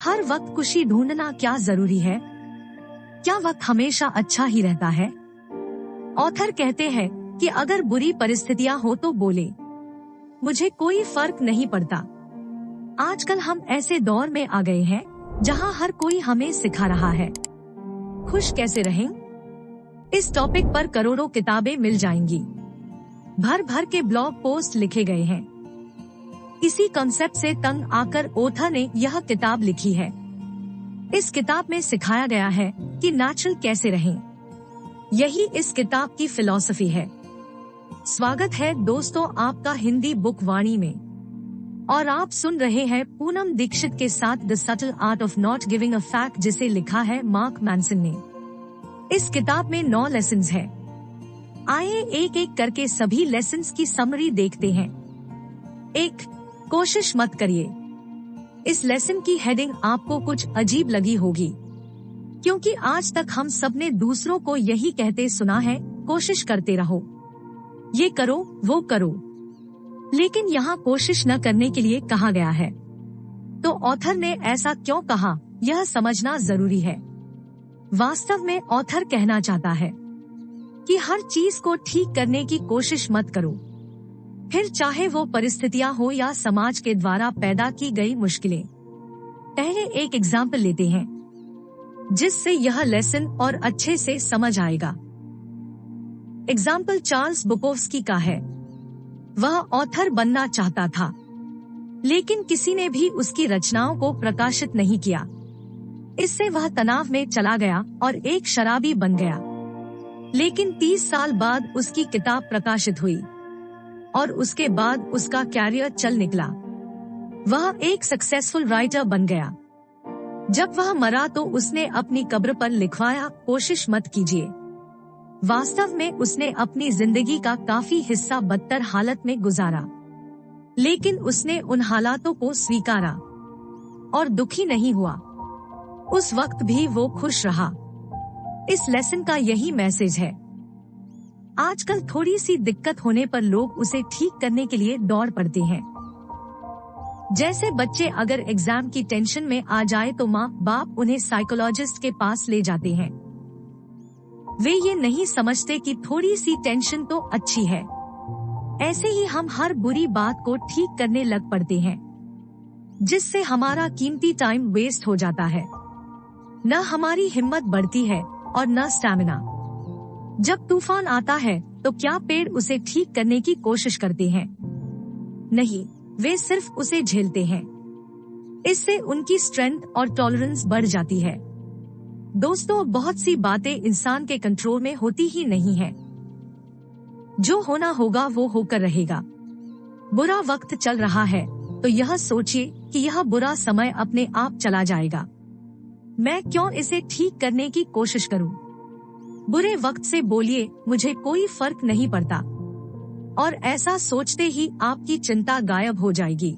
हर वक्त खुशी ढूंढना क्या जरूरी है? क्या वक्त हमेशा अच्छा ही रहता है? ऑथर कहते हैं कि अगर बुरी परिस्थितियां हो तो बोले, मुझे कोई फर्क नहीं पड़ता। आजकल हम ऐसे दौर में आ गए हैं जहां हर कोई हमें सिखा रहा है खुश कैसे रहें। इस टॉपिक पर करोड़ों किताबें मिल जाएंगी, भर भर के ब्लॉग पोस्ट लिखे गए हैं। इसी कॉन्सेप्ट से तंग आकर ऑथर ने यह किताब लिखी है। इस किताब में सिखाया गया है कि नेचुरल कैसे रहें। यही इस किताब की फिलॉसफी है। स्वागत है दोस्तों आपका हिंदी बुक वाणी में, और आप सुन रहे हैं पूनम दीक्षित के साथ the subtle art of not giving a fact, जिसे लिखा है मार्क मैनसन ने। इस किताब में 9 लेसन्स हैं। आइए एक एक करके सभी लेसन्स की समरी देखते हैं। 1. कोशिश मत करिए। इस लेसन की हेडिंग आपको कुछ अजीब लगी होगी, क्योंकि आज तक हम सबने दूसरों को यही कहते सुना है, कोशिश करते रहो, ये करो वो करो। लेकिन यहाँ कोशिश न करने के लिए कहा गया है। तो ऑथर ने ऐसा क्यों कहा, यह समझना जरूरी है। वास्तव में ऑथर कहना चाहता है कि हर चीज को ठीक करने की कोशिश मत करो, फिर चाहे वो परिस्थितियां हो या समाज के द्वारा पैदा की गई मुश्किलें। पहले एक एग्जाम्पल लेते हैं जिससे यह लेसन और अच्छे से समझ आएगा। एग्जाम्पल चार्ल्स बुकोव्स्की का है। वह ऑथर बनना चाहता था, लेकिन किसी ने भी उसकी रचनाओं को प्रकाशित नहीं किया। इससे वह तनाव में चला गया और एक शराबी बन गया। लेकिन 30 साल बाद उसकी किताब प्रकाशित हुई और उसके बाद उसका कैरियर चल निकला। वह एक सक्सेसफुल राइटर बन गया। जब वह मरा तो उसने अपनी कब्र पर लिखवाया, कोशिश मत कीजिए। वास्तव में उसने अपनी जिंदगी का काफी हिस्सा बदतर हालत में गुजारा, लेकिन उसने उन हालातों को स्वीकारा और दुखी नहीं हुआ। उस वक्त भी वो खुश रहा। इस लेसन का यही मैसेज है। आजकल थोड़ी सी दिक्कत होने पर लोग उसे ठीक करने के लिए दौड़ पड़ते हैं। जैसे बच्चे अगर एग्जाम की टेंशन में आ जाए तो माँ बाप उन्हें साइकोलॉजिस्ट के पास ले जाते हैं। वे ये नहीं समझते कि थोड़ी सी टेंशन तो अच्छी है। ऐसे ही हम हर बुरी बात को ठीक करने लग पड़ते हैं, जिससे हमारा कीमती टाइम वेस्ट हो जाता है। न हमारी हिम्मत बढ़ती है और न स्टैमिना। जब तूफान आता है तो क्या पेड़ उसे ठीक करने की कोशिश करते हैं? नहीं, वे सिर्फ उसे झेलते हैं। इससे उनकी स्ट्रेंथ और टॉलरेंस बढ़ जाती है। दोस्तों, बहुत सी बातें इंसान के कंट्रोल में होती ही नहीं है। जो होना होगा वो होकर रहेगा। बुरा वक्त चल रहा है तो यह सोचिए कि यह बुरा समय अपने आप चला जाएगा। मैं क्यों इसे ठीक करने की कोशिश करूं? बुरे वक्त से बोलिए, मुझे कोई फर्क नहीं पड़ता, और ऐसा सोचते ही आपकी चिंता गायब हो जाएगी।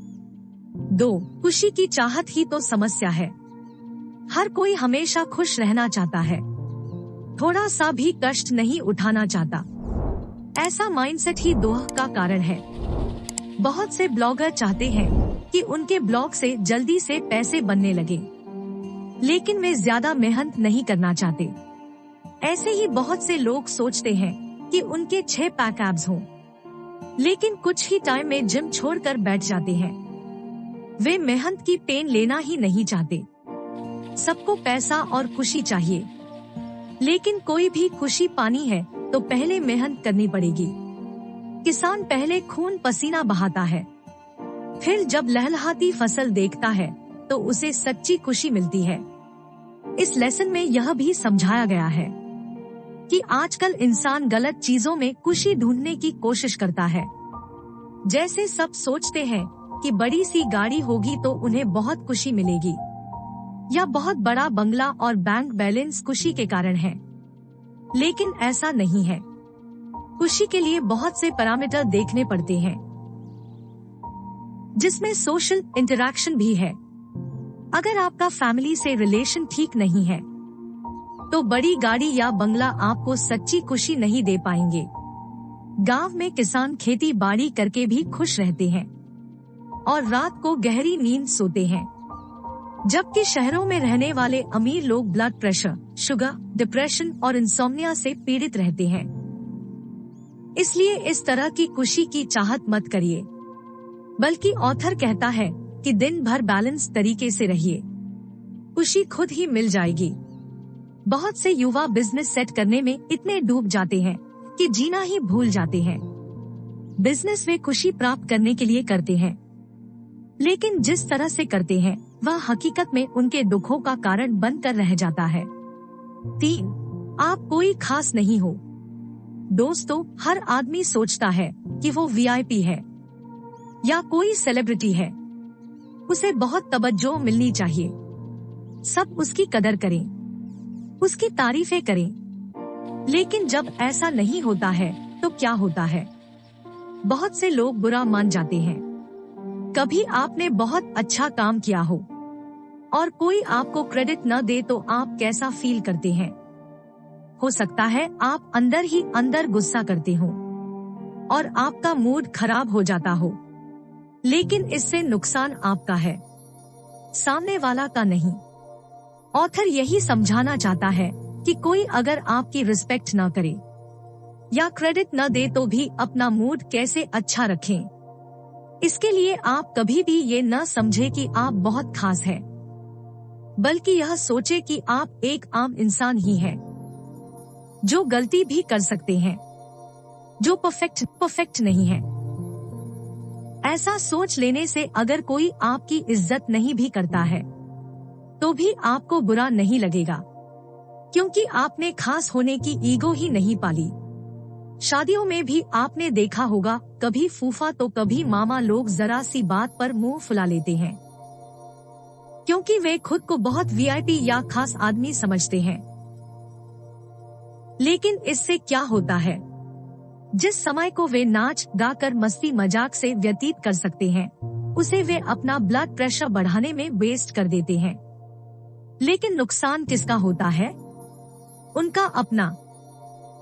2. खुशी की चाहत ही तो समस्या है। हर कोई हमेशा खुश रहना चाहता है, थोड़ा सा भी कष्ट नहीं उठाना चाहता। ऐसा माइंडसेट ही दोह का कारण है। बहुत से ब्लॉगर चाहते हैं कि उनके ब्लॉग से जल्दी से पैसे बनने लगे, लेकिन वे ज्यादा मेहनत नहीं करना चाहते। ऐसे ही बहुत से लोग सोचते हैं कि उनके 6 पैक एब्स हों, लेकिन कुछ ही टाइम में जिम छोड़कर बैठ जाते हैं। वे मेहनत की पेन लेना ही नहीं चाहते। सबको पैसा और खुशी चाहिए, लेकिन कोई भी खुशी पानी है तो पहले मेहनत करनी पड़ेगी। किसान पहले खून पसीना बहाता है, फिर जब लहलहाती फसल देखता है तो उसे सच्ची खुशी मिलती है। इस लेसन में यह भी समझाया गया है कि आजकल इंसान गलत चीजों में खुशी ढूंढने की कोशिश करता है। जैसे सब सोचते हैं कि बड़ी सी गाड़ी होगी तो उन्हें बहुत खुशी मिलेगी, या बहुत बड़ा बंगला और बैंक बैलेंस खुशी के कारण है। लेकिन ऐसा नहीं है। खुशी के लिए बहुत से पैरामीटर देखने पड़ते हैं, जिसमें सोशल इंटरैक्शन भी है। अगर आपका फैमिली से रिलेशन ठीक नहीं है तो बड़ी गाड़ी या बंगला आपको सच्ची खुशी नहीं दे पाएंगे। गांव में किसान खेती बाड़ी करके भी खुश रहते हैं और रात को गहरी नींद सोते हैं। जबकि शहरों में रहने वाले अमीर लोग ब्लड प्रेशर, शुगर, डिप्रेशन और इंसोम्निया से पीड़ित रहते हैं। इसलिए इस तरह की खुशी की चाहत मत करिए, बल्कि ऑथर कहता है कि दिन भर बैलेंस तरीके से रहिए, खुशी खुद ही मिल जाएगी। बहुत से युवा बिजनेस सेट करने में इतने डूब जाते हैं कि जीना ही भूल जाते हैं। बिजनेस वे खुशी प्राप्त करने के लिए करते हैं, लेकिन जिस तरह से करते हैं वह हकीकत में उनके दुखों का कारण बनकर रह जाता है। 3. आप कोई खास नहीं हो। दोस्तों, हर आदमी सोचता है कि वो वीआईपी है या कोई सेलिब्रिटी है, उसे बहुत तवज्जो मिलनी चाहिए, सब उसकी कदर करें, उसकी तारीफें करें। लेकिन जब ऐसा नहीं होता है तो क्या होता है? बहुत से लोग बुरा मान जाते हैं। कभी आपने बहुत अच्छा काम किया हो और कोई आपको क्रेडिट न दे तो आप कैसा फील करते हैं? हो सकता है आप अंदर ही अंदर गुस्सा करते हो और आपका मूड खराब हो जाता हो, लेकिन इससे नुकसान आपका है, सामने वाला का नहीं। ऑथर यही समझाना चाहता है कि कोई अगर आपकी रिस्पेक्ट न करे या क्रेडिट न दे तो भी अपना मूड कैसे अच्छा रखें। इसके लिए आप कभी भी ये न समझे कि आप बहुत खास हैं, बल्कि यह सोचे कि आप एक आम इंसान ही हैं, जो गलती भी कर सकते हैं, जो परफेक्ट नहीं है। ऐसा सोच लेने से अगर कोई आपकी इज्जत नहीं भी करता है तो भी आपको बुरा नहीं लगेगा, क्योंकि आपने खास होने की ईगो ही नहीं पाली। शादियों में भी आपने देखा होगा, कभी फूफा तो कभी मामा लोग जरा सी बात पर मुंह फुला लेते हैं, क्योंकि वे खुद को बहुत वीआईपी या खास आदमी समझते हैं। लेकिन इससे क्या होता है? जिस समय को वे नाच गाकर मस्ती मजाक से व्यतीत कर सकते हैं, उसे वे अपना ब्लड प्रेशर बढ़ाने में वेस्ट कर देते हैं। लेकिन नुकसान किसका होता है? उनका अपना,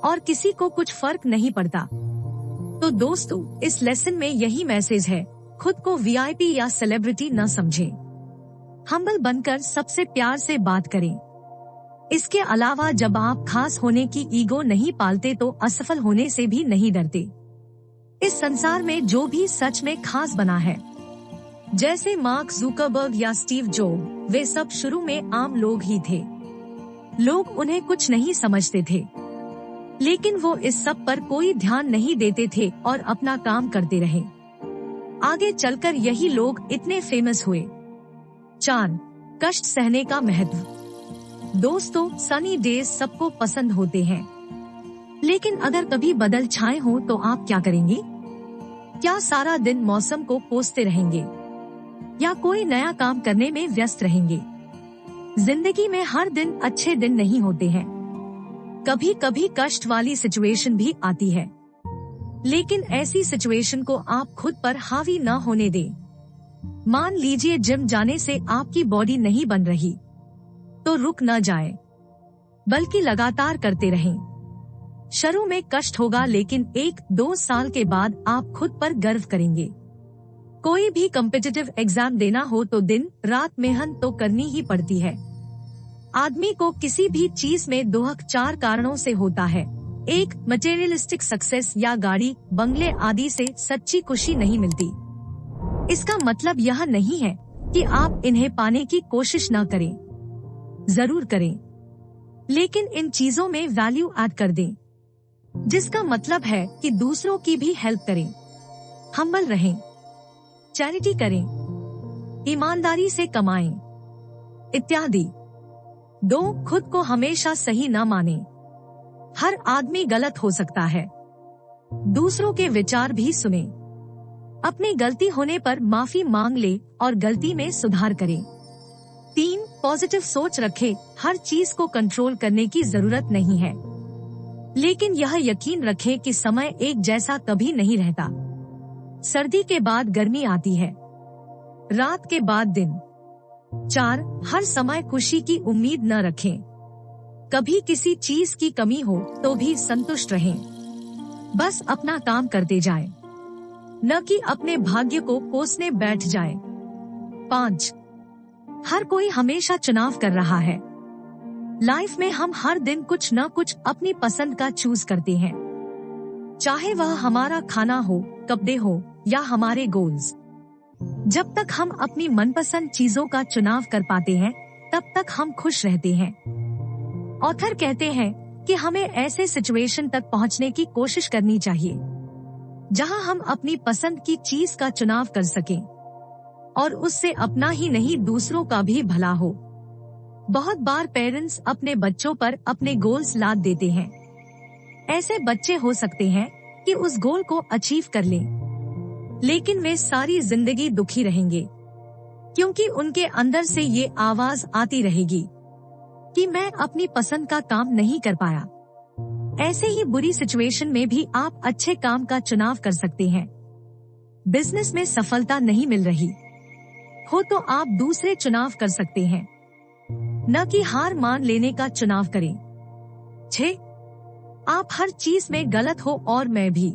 और किसी को कुछ फर्क नहीं पड़ता। तो दोस्तों, इस लेसन में यही मैसेज है, खुद को वीआईपी या सेलिब्रिटी न समझें, हम्बल बनकर सबसे प्यार से बात करें। इसके अलावा जब आप खास होने की ईगो नहीं पालते तो असफल होने से भी नहीं डरते। इस संसार में जो भी सच में खास बना है, जैसे मार्क जुकरबर्ग या स्टीव जॉब, वे सब शुरू में आम लोग ही थे। लोग उन्हें कुछ नहीं समझते थे, लेकिन वो इस सब पर कोई ध्यान नहीं देते थे और अपना काम करते रहे। आगे चलकर यही लोग इतने फेमस हुए। 4. कष्ट सहने का महत्व। दोस्तों, सनी डेज सबको पसंद होते हैं, लेकिन अगर कभी बादल छाए हो तो आप क्या करेंगे? क्या सारा दिन मौसम को कोसते रहेंगे या कोई नया काम करने में व्यस्त रहेंगे? जिंदगी में हर दिन अच्छे दिन नहीं होते हैं, कभी कभी कष्ट वाली सिचुएशन भी आती है, लेकिन ऐसी सिचुएशन को आप खुद पर हावी न होने दें। मान लीजिए जिम जाने से आपकी बॉडी नहीं बन रही, तो रुक न जाए, बल्कि लगातार करते रहें। शुरू में कष्ट होगा, लेकिन 1-2 साल के बाद आप खुद पर गर्व करेंगे। कोई भी कॉम्पिटिटिव एग्जाम देना हो तो दिन रात मेहनत तो करनी ही पड़ती है। आदमी को किसी भी चीज में दुख 4 कारणों से होता है। 1. मटेरियलिस्टिक सक्सेस या गाड़ी, बंगले आदि से सच्ची खुशी नहीं मिलती। इसका मतलब यह नहीं है कि आप इन्हें पाने की कोशिश न करें, जरूर करें, लेकिन इन चीजों में वैल्यू ऐड कर दें, जिसका मतलब है कि दूसरों की भी हेल्प करें, हम्बल रहें, चैरिटी करें, ईमानदारी से कमाएं, इत्यादि। 2. खुद को हमेशा सही न माने। हर आदमी गलत हो सकता है, दूसरों के विचार भी सुने, अपनी गलती होने पर माफी मांग ले और गलती में सुधार करें। 3. पॉजिटिव सोच रखें। हर चीज को कंट्रोल करने की जरूरत नहीं है, लेकिन यह यकीन रखें कि समय एक जैसा कभी नहीं रहता। सर्दी के बाद गर्मी आती है, रात के बाद दिन। 4. हर समय खुशी की उम्मीद न रखें। कभी किसी चीज की कमी हो तो भी संतुष्ट रहें, बस अपना काम करते जाएं, न कि अपने भाग्य को कोसने बैठ जाएं। 5. हर कोई हमेशा चुनाव कर रहा है। लाइफ में हम हर दिन कुछ न कुछ अपनी पसंद का चूज करते हैं, चाहे वह हमारा खाना हो, कपड़े हो या हमारे गोल्स। जब तक हम अपनी मनपसंद चीजों का चुनाव कर पाते हैं, तब तक हम खुश रहते हैं। ऑथर कहते हैं कि हमें ऐसे सिचुएशन तक पहुंचने की कोशिश करनी चाहिए जहां हम अपनी पसंद की चीज का चुनाव कर सकें और उससे अपना ही नहीं दूसरों का भी भला हो। बहुत बार पेरेंट्स अपने बच्चों पर अपने गोल्स लाद देते हैं। ऐसे बच्चे हो सकते हैं कि उस गोल को अचीव कर लें, लेकिन वे सारी जिंदगी दुखी रहेंगे क्योंकि उनके अंदर से ये आवाज आती रहेगी कि मैं अपनी पसंद का काम नहीं कर पाया। ऐसे ही बुरी सिचुएशन में भी आप अच्छे काम का चुनाव कर सकते हैं। बिजनेस में सफलता नहीं मिल रही हो तो आप दूसरे चुनाव कर सकते हैं, न कि हार मान लेने का चुनाव करें। 6. आप हर चीज में गलत हो और मैं भी।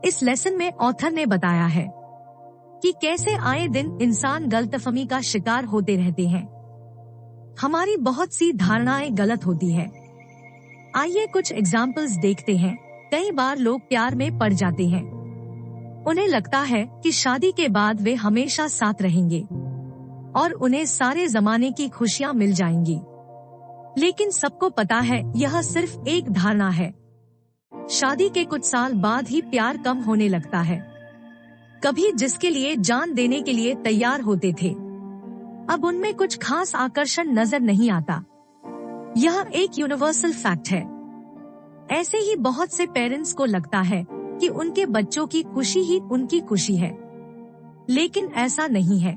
इस लेसन में ऑथर ने बताया है कि कैसे आए दिन इंसान गलतफहमी का शिकार होते रहते हैं। हमारी बहुत सी धारणाएं गलत होती है। आइए कुछ एग्जाम्पल्स देखते हैं। कई बार लोग प्यार में पड़ जाते हैं। उन्हें लगता है कि शादी के बाद वे हमेशा साथ रहेंगे और उन्हें सारे जमाने की खुशियां मिल जाएंगी, लेकिन सबको पता है यह सिर्फ एक धारणा है। शादी के कुछ साल बाद ही प्यार कम होने लगता है। कभी जिसके लिए जान देने के लिए तैयार होते थे, अब उनमें कुछ खास आकर्षण नजर नहीं आता। यह एक यूनिवर्सल फैक्ट है। ऐसे ही बहुत से पेरेंट्स को लगता है कि उनके बच्चों की खुशी ही उनकी खुशी है, लेकिन ऐसा नहीं है।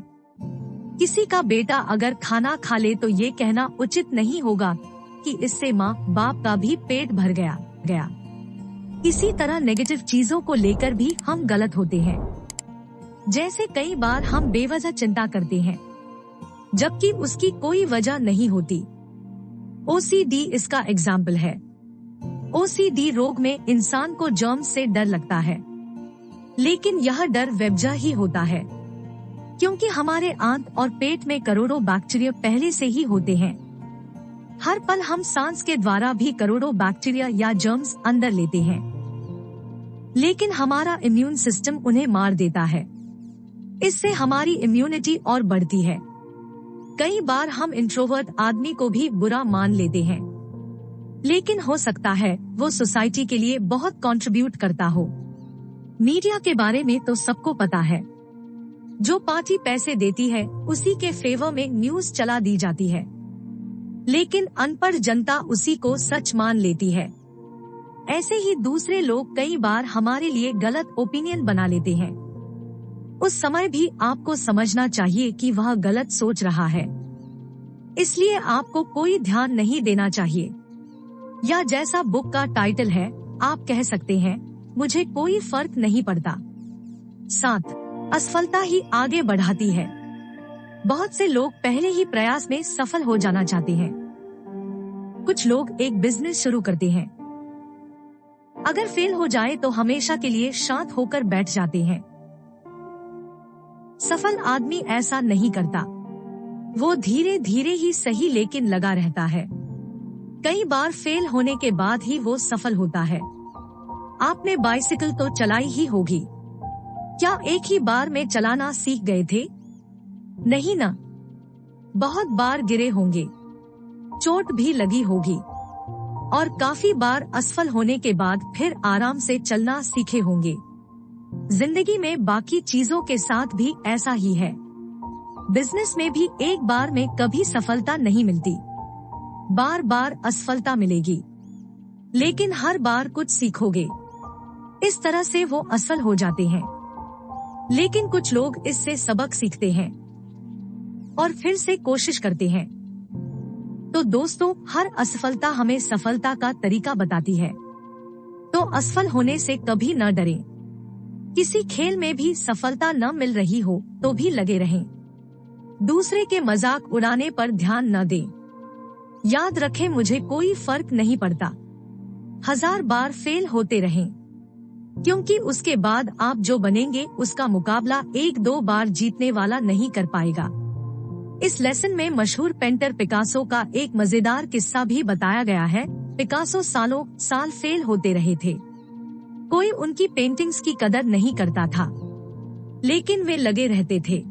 किसी का बेटा अगर खाना खा ले तो ये कहना उचित नहीं होगा कि इससे माँ बाप का भी पेट भर गया। इसी तरह नेगेटिव चीजों को लेकर भी हम गलत होते हैं। जैसे कई बार हम बेवजह चिंता करते हैं जबकि उसकी कोई वजह नहीं होती। OCD इसका एग्जाम्पल है। OCD रोग में इंसान को जर्म्स से डर लगता है, लेकिन यह डर बेवजह ही होता है क्योंकि हमारे आंत और पेट में करोड़ों बैक्टीरिया पहले से ही होते हैं। हर पल हम सांस के द्वारा भी करोड़ों बैक्टीरिया या जर्म्स अंदर लेते हैं, लेकिन हमारा इम्यून सिस्टम उन्हें मार देता है। इससे हमारी इम्यूनिटी और बढ़ती है। कई बार हम इंट्रोवर्ट आदमी को भी बुरा मान लेते हैं, लेकिन हो सकता है वो सोसाइटी के लिए बहुत कंट्रीब्यूट करता हो। मीडिया के बारे में तो सबको पता है। जो पार्टी पैसे देती है उसी के फेवर में न्यूज चला दी जाती है, लेकिन अनपढ़ जनता उसी को सच मान लेती है। ऐसे ही दूसरे लोग कई बार हमारे लिए गलत ओपिनियन बना लेते हैं। उस समय भी आपको समझना चाहिए कि वह गलत सोच रहा है, इसलिए आपको कोई ध्यान नहीं देना चाहिए। या जैसा बुक का टाइटल है, आप कह सकते हैं मुझे कोई फर्क नहीं पड़ता। 7. असफलता ही आगे बढ़ाती है। बहुत से लोग पहले ही प्रयास में सफल हो जाना चाहते हैं। कुछ लोग एक बिजनेस शुरू करते हैं, अगर फेल हो जाए तो हमेशा के लिए शांत होकर बैठ जाते हैं। सफल आदमी ऐसा नहीं करता। वो धीरे धीरे ही सही लेकिन लगा रहता है। कई बार फेल होने के बाद ही वो सफल होता है। आपने बाइसिकल तो चलाई ही होगी, क्या एक ही बार में चलाना सीख गए थे? नहीं ना, बहुत बार गिरे होंगे, चोट भी लगी होगी और काफी बार असफल होने के बाद फिर आराम से चलना सीखे होंगे। जिंदगी में बाकी चीजों के साथ भी ऐसा ही है। बिजनेस में भी एक बार में कभी सफलता नहीं मिलती, बार बार असफलता मिलेगी, लेकिन हर बार कुछ सीखोगे। इस तरह से वो असफल हो जाते हैं। लेकिन कुछ लोग इससे सबक सीखते हैं और फिर से कोशिश करते हैं। तो दोस्तों, हर असफलता हमें सफलता का तरीका बताती है। तो असफल होने से कभी न डरें। किसी खेल में भी सफलता न मिल रही हो तो भी लगे रहें। दूसरे के मजाक उड़ाने पर ध्यान न दें। याद रखें, मुझे कोई फर्क नहीं पड़ता। 1000 बार फेल होते रहें, क्योंकि उसके बाद आप जो बनेंगे उसका मुकाबला 1-2 बार जीतने वाला नहीं कर पाएगा। इस लेसन में मशहूर पेंटर पिकासो का एक मजेदार किस्सा भी बताया गया है। पिकासो सालों साल फेल होते रहे थे। कोई उनकी पेंटिंग्स की कदर नहीं करता था, लेकिन वे लगे रहते थे।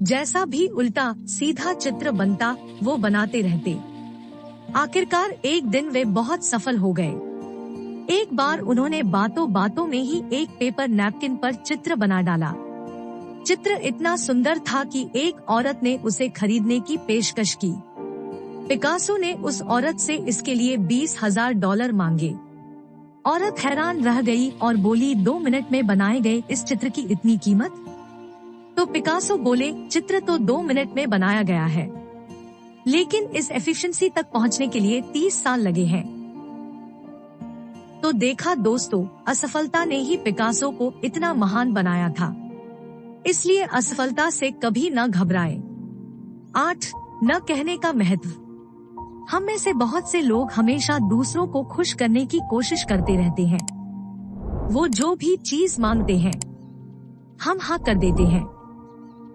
जैसा भी उल्टा सीधा चित्र बनता वो बनाते रहते। आखिरकार एक दिन वे बहुत सफल हो गए। एक बार उन्होंने बातों बातों में ही एक पेपर नैपकिन पर चित्र बना डाला। चित्र इतना सुंदर था कि एक औरत ने उसे खरीदने की पेशकश की। पिकासो ने उस औरत से इसके लिए $20,000 मांगे। औरत हैरान रह गई और बोली, 2 मिनट में बनाए गए इस चित्र की इतनी कीमत? तो पिकासो बोले, चित्र तो 2 मिनट में बनाया गया है, लेकिन इस एफिशिएंसी तक पहुंचने के लिए 30 साल लगे हैं। तो देखा दोस्तों, असफलता ने ही पिकासो को इतना महान बनाया था। इसलिए असफलता से कभी न घबराएं। 8. न कहने का महत्व। हम में से बहुत से लोग हमेशा दूसरों को खुश करने की कोशिश करते रहते हैं। वो जो भी चीज मांगते हैं हम हाँ कर देते हैं,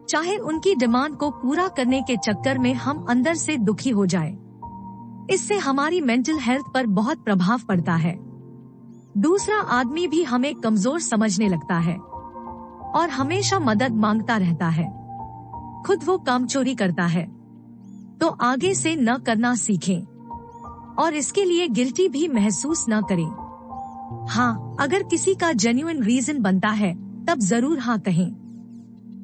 चाहे उनकी डिमांड को पूरा करने के चक्कर में हम अंदर से दुखी हो जाए। इससे हमारी मेंटल हेल्थ पर बहुत प्रभाव पड़ता है। दूसरा आदमी भी हमें कमजोर समझने लगता है और हमेशा मदद मांगता रहता है। खुद वो कामचोरी करता है। तो आगे से न करना सीखें और इसके लिए गिल्टी भी महसूस न करें। हाँ, अगर किसी का जेन्युइन रीजन बनता है तब जरूर हाँ कहें।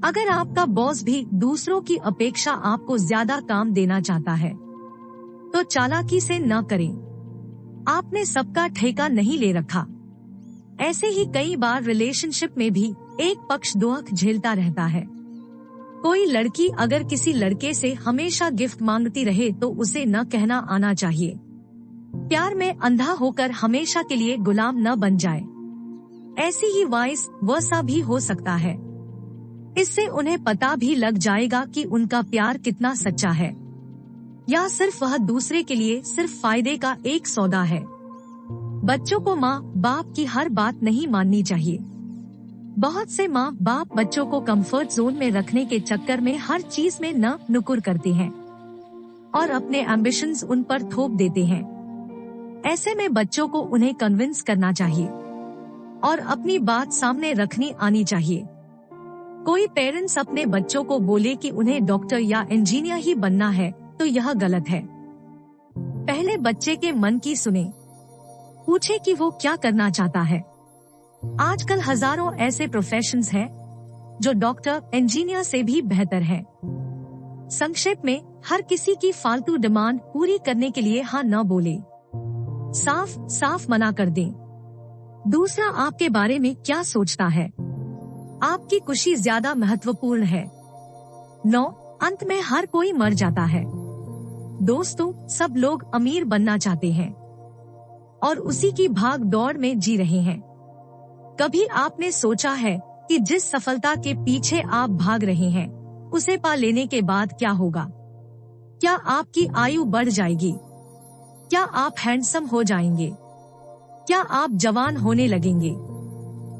अगर आपका बॉस भी दूसरों की अपेक्षा आपको ज्यादा काम देना चाहता है तो चालाकी से न करें। आपने सबका ठेका नहीं ले रखा। ऐसे ही कई बार रिलेशनशिप में भी एक पक्ष दुख झेलता रहता है। कोई लड़की अगर किसी लड़के से हमेशा गिफ्ट मांगती रहे तो उसे न कहना आना चाहिए। प्यार में अंधा होकर हमेशा के लिए गुलाम न बन जाए। ऐसी ही वाइस वर्सा भी हो सकता है। इससे उन्हें पता भी लग जाएगा कि उनका प्यार कितना सच्चा है या सिर्फ वह दूसरे के लिए सिर्फ फायदे का एक सौदा है। बच्चों को माँ बाप की हर बात नहीं माननी चाहिए। बहुत से माँ बाप बच्चों को कंफर्ट जोन में रखने के चक्कर में हर चीज में न नुकुर करते हैं और अपने एम्बिशंस उन पर थोप देते हैं। ऐसे में बच्चों को उन्हें कन्विंस करना चाहिए और अपनी बात सामने रखनी आनी चाहिए। कोई पेरेंट्स अपने बच्चों को बोले कि उन्हें डॉक्टर या इंजीनियर ही बनना है तो यह गलत है। पहले बच्चे के मन की सुने, पूछे कि वो क्या करना चाहता है। आजकल हजारों ऐसे प्रोफेशंस हैं जो डॉक्टर इंजीनियर से भी बेहतर हैं। संक्षेप में, हर किसी की फालतू डिमांड पूरी करने के लिए हाँ न बोले, साफ साफ मना कर दें। दूसरा आपके बारे में क्या सोचता है, आपकी खुशी ज्यादा महत्वपूर्ण है। 9. अंत में हर कोई मर जाता है। दोस्तों, सब लोग अमीर बनना चाहते हैं और उसी की भाग दौड़ में जी रहे हैं। कभी आपने सोचा है कि जिस सफलता के पीछे आप भाग रहे हैं उसे पा लेने के बाद क्या होगा? क्या आपकी आयु बढ़ जाएगी? क्या आप हैंडसम हो जाएंगे? क्या आप जवान होने लगेंगे?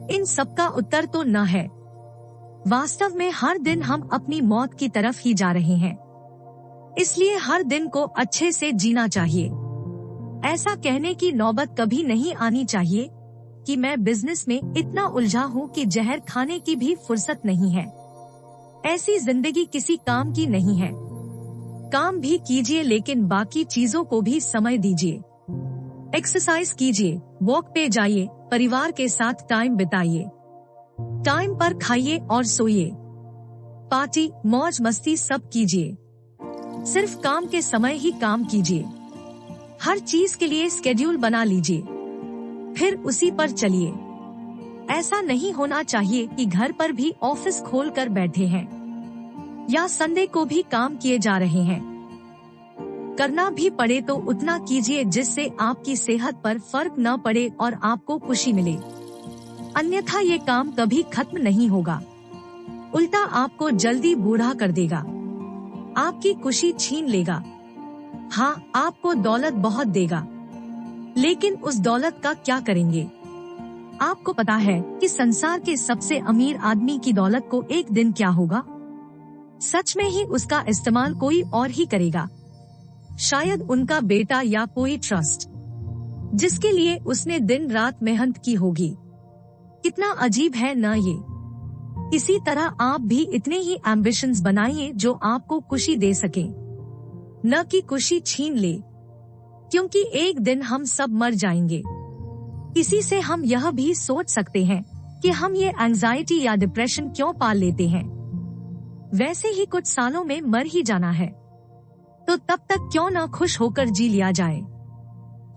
इन सब का उत्तर तो न है। वास्तव में हर दिन हम अपनी मौत की तरफ ही जा रहे हैं। इसलिए हर दिन को अच्छे से जीना चाहिए। ऐसा कहने की नौबत कभी नहीं आनी चाहिए कि मैं बिजनेस में इतना उलझा हूँ कि जहर खाने की भी फुर्सत नहीं है। ऐसी जिंदगी किसी काम की नहीं है। काम भी कीजिए लेकिन बाकी चीजों को भी समय दीजिए। एक्सरसाइज कीजिए, वॉक पे जाइए, परिवार के साथ टाइम बिताइए, टाइम पर खाइए और सोइए, पार्टी मौज मस्ती सब कीजिए। सिर्फ काम के समय ही काम कीजिए। हर चीज के लिए स्केड्यूल बना लीजिए, फिर उसी पर चलिए। ऐसा नहीं होना चाहिए कि घर पर भी ऑफिस खोल कर बैठे हैं या संडे को भी काम किए जा रहे हैं। करना भी पड़े तो उतना कीजिए जिससे आपकी सेहत पर फर्क न पड़े और आपको खुशी मिले। अन्यथा ये काम कभी खत्म नहीं होगा, उल्टा आपको जल्दी बूढ़ा कर देगा, आपकी खुशी छीन लेगा। हाँ, आपको दौलत बहुत देगा, लेकिन उस दौलत का क्या करेंगे? आपको पता है कि संसार के सबसे अमीर आदमी की दौलत को एक दिन क्या होगा? सच में ही उसका इस्तेमाल कोई और ही करेगा, शायद उनका बेटा या कोई ट्रस्ट जिसके लिए उसने दिन रात मेहनत की होगी। कितना अजीब है ना ये। इसी तरह आप भी इतने ही एम्बिशंस बनाइए जो आपको खुशी दे सके, न कि खुशी छीन ले, क्योंकि एक दिन हम सब मर जाएंगे। इसी से हम यह भी सोच सकते हैं कि हम ये एंजाइटी या डिप्रेशन क्यों पाल लेते हैं, वैसे ही कुछ सालों में मर ही जाना है, तो तब तक क्यों ना खुश होकर जी लिया जाए।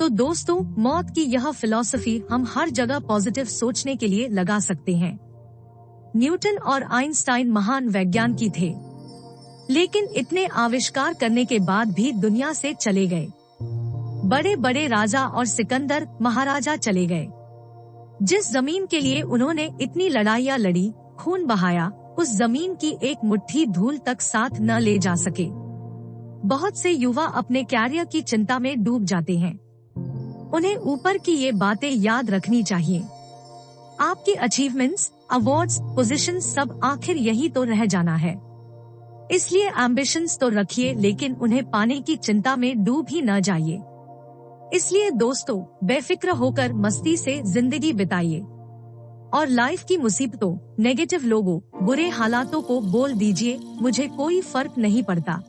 तो दोस्तों, मौत की यह फिलॉसफी हम हर जगह पॉजिटिव सोचने के लिए लगा सकते हैं। न्यूटन और आइंस्टाइन महान वैज्ञानिक थे, लेकिन इतने आविष्कार करने के बाद भी दुनिया से चले गए। बड़े बड़े राजा और सिकंदर महाराजा चले गए। जिस जमीन के लिए उन्होंने इतनी लड़ाइयाँ लड़ी, खून बहाया, उस जमीन की एक मुट्ठी धूल तक साथ न ले जा सके। बहुत से युवा अपने कैरियर की चिंता में डूब जाते हैं। उन्हें ऊपर की ये बातें याद रखनी चाहिए। आपकी अचीवमेंट्स, अवार्ड्स, पोजीशंस सब आखिर यही तो रह जाना है। इसलिए एम्बिशंस तो रखिए, लेकिन उन्हें पाने की चिंता में डूब ही न जाइए। इसलिए दोस्तों, बेफिक्र होकर मस्ती से जिंदगी बिताइए और लाइफ की मुसीबतों, नेगेटिव लोगों, बुरे हालातों को बोल दीजिए, मुझे कोई फर्क नहीं पड़ता।